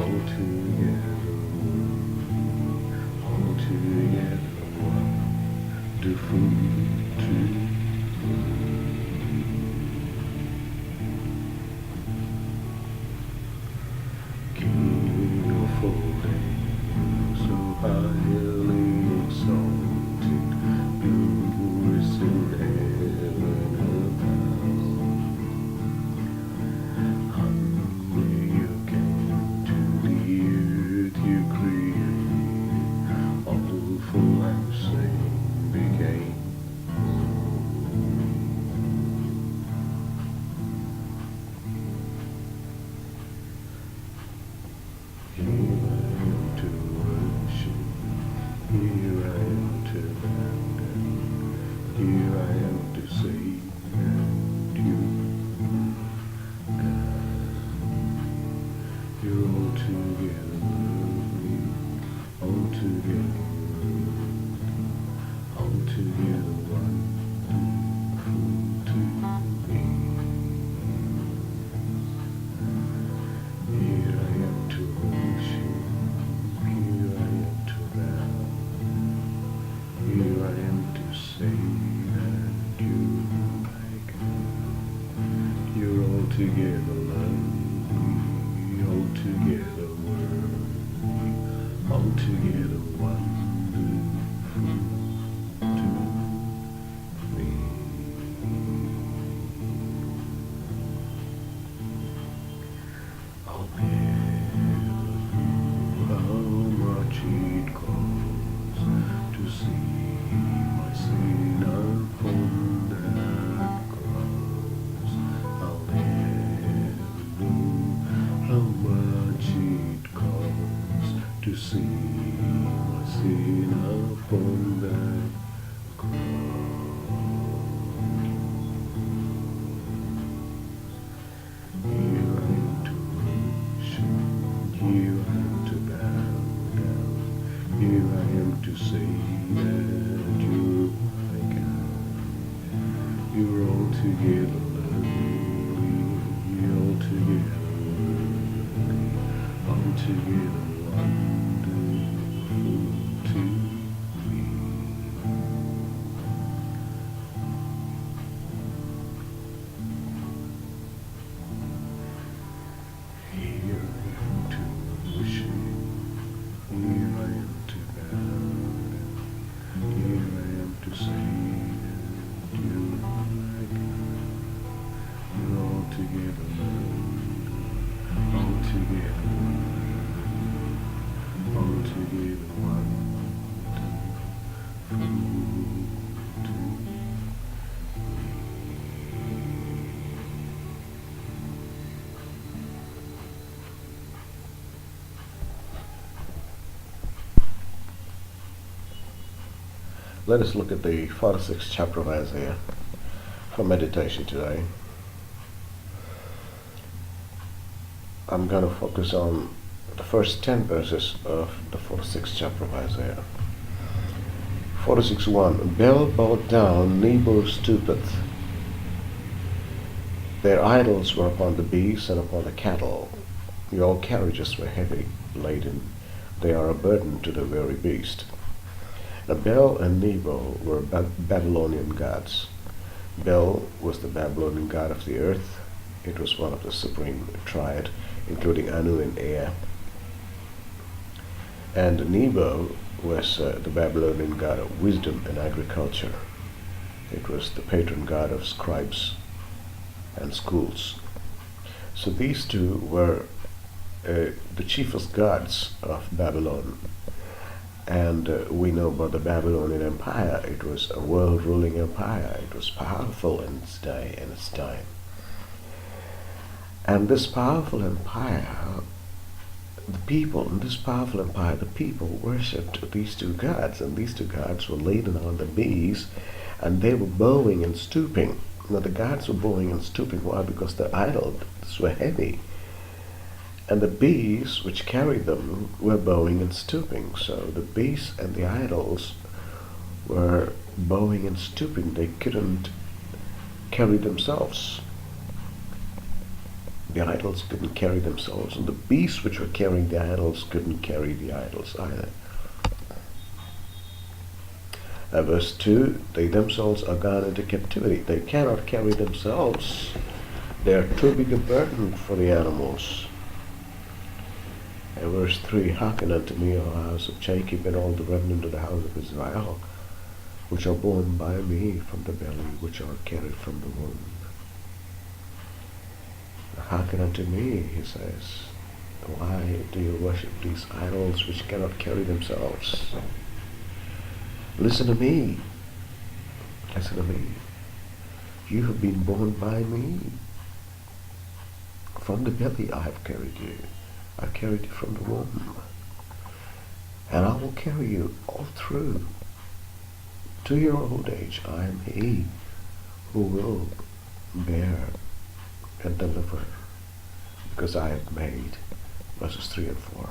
all together, all together, wonderful too. King of all days, so highly exalted, glorious in heaven above. Hungry you came to the earth you created, all for our sake became. Here I am to worship, here I am to bow down, here I am to say that you, God, you're altogether lovely, altogether worthy, altogether wonderful to me. Here I am to worship, here I am to bow, here I am to say that you're my God. You're altogether lovely, altogether worthy, altogether wonderful to me. I'll never know how much it costs to see my sin upon that cross. I'll never know how much it costs to see my sin upon that cross. Here I am to worship, here I am to bow down, here I am to say that you're my God. You're altogether lovely, you're altogether worthy, altogether wonderful to me. Here I am to worship, here I am to bow down, here I am to say that you're my God. You're altogether lovely, altogether worthy, altogether wonderful to me. Let us look at the 46th chapter of Isaiah for meditation today. I'm going to focus on the first 10 verses of the 46th chapter of Isaiah. 46:1. Bel bowed down, Nebo stoopeth. Their idols were upon the beasts and upon the cattle. Your carriages were heavy laden. They are a burden to the very beast. Now Bel and Nebo were Babylonian gods. Bel was the Babylonian god of the earth. It was one of the supreme triad, including Anu and Ea. And Nebo was the Babylonian god of wisdom and agriculture. It was the patron god of scribes and schools. So these two were the chiefest gods of Babylon. And we know about the Babylonian Empire. It was a world-ruling empire. It was powerful in its day and its time. And this powerful empire, the people worshipped these two gods, and these two gods were laden on the beasts, and they were bowing and stooping. Now the gods were bowing and stooping. Why? Because their idols were heavy. And the beasts which carried them were bowing and stooping. So the beasts and the idols were bowing and stooping. They couldn't carry themselves. The idols couldn't carry themselves, and the beasts which were carrying the idols couldn't carry the idols either. Verse 2, they themselves are gone into captivity. They cannot carry themselves. They are too big a burden for the animals. And verse 3, hearken unto me, O house of Jacob, and all the remnant of the house of Israel, which are born by me from the belly, which are carried from the womb. Hearken unto me, he says. Why do you worship these idols which cannot carry themselves? Listen to me. Listen to me. You have been born by me. From the belly I have carried you. I've carried you from the womb. And I will carry you all through. To your old age, I am he who will bear and deliver, because I have made. Verses 3 and 4.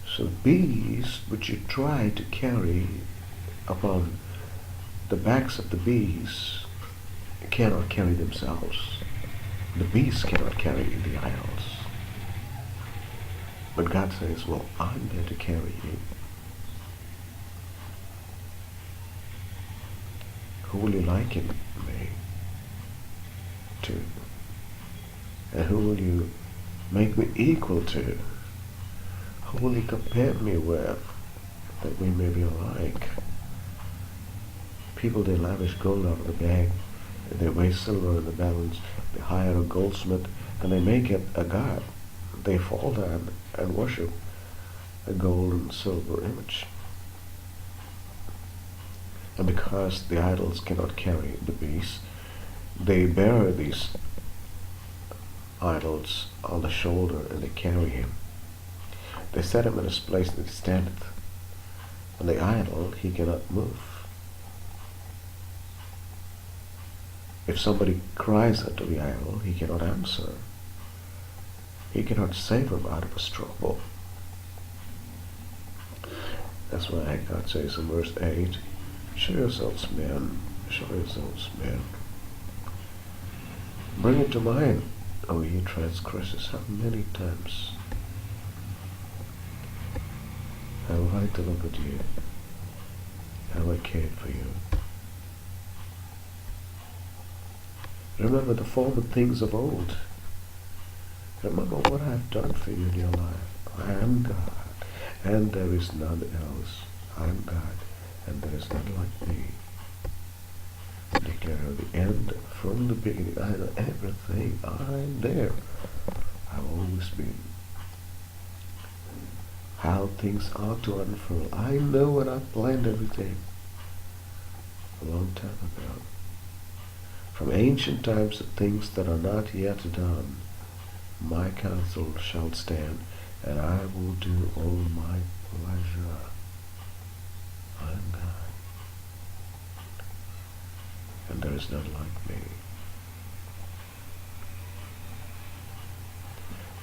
So beasts which you try to carry upon the backs of the beasts cannot carry themselves. The beasts cannot carry the idols. But God says, well, I'm there to carry you. Who will you liken me to? And who will you make me equal to? Who will you compare me with, that we may be alike? People, they lavish gold out of the bag, and they weigh silver in the balance, they hire a goldsmith, and they make it a god. They fall down and worship a gold and silver image. And because the idols cannot carry the beast, they bear these idols on the shoulder and they carry him. They set him in his place and he standeth. And the idol, he cannot move. If somebody cries unto the idol, he cannot answer. He cannot save him out of his trouble. That's why God says in verse 8, show yourselves men, show yourselves men. Bring it to mind, O ye transgressors. How many times have I delivered you? Have I cared for you? Remember the former things of old. Remember what I have done for you in your life. I am God, and there is none else. I am God, and there is none like me. Declare the end from the beginning. I know everything. I'm there. I've always been. How things are to unfurl. I know and I've planned everything a long time ago. From ancient times of things that are not yet done, my counsel shall stand, and I will do all my pleasure. I am God, and there is none like me.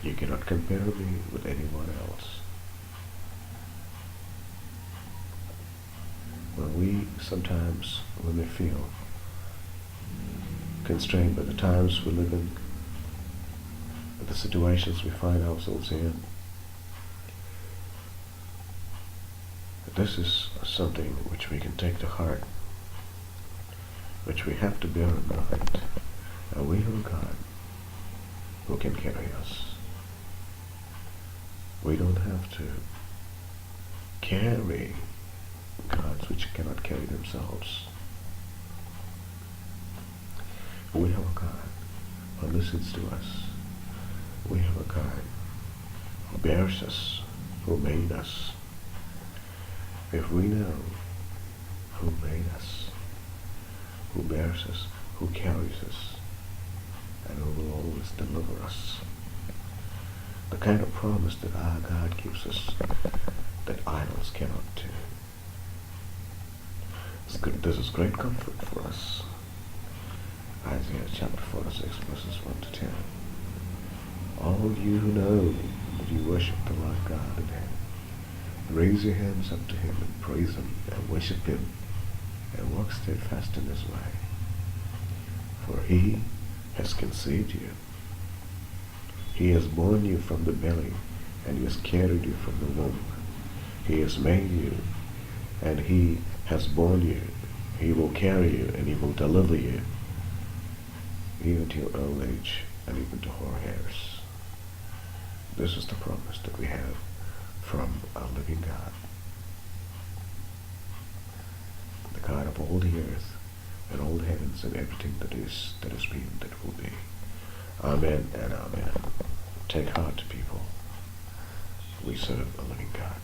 You cannot compare me with anyone else. When we feel constrained by the times we live in, the situations we find ourselves in, this is something which we can take to heart, which we have to bear in mind. And we have a God who can carry us. We don't have to carry gods which cannot carry themselves. We have a God who listens to us. We have a God who bears us, who made us. If we know who made us, who bears us, who carries us, and who will always deliver us, the kind of promise that our God gives us that idols cannot do. This is great comfort for us. Isaiah chapter 46, verses 1 to 10. All you who know that you worship the Lord God in heaven, raise your hands up to him and praise him and worship him and walk steadfast in his way. For he has conceived you. He has borne you from the belly, and he has carried you from the womb. He has made you, and he has borne you. He will carry you, and he will deliver you, even to your old age, and even to hoar hairs. This is the promise that we have from our living God, the God of all the earth, and all the heavens, and everything that is, that has been, that will be. Amen and amen. Take heart, people. We serve a living God.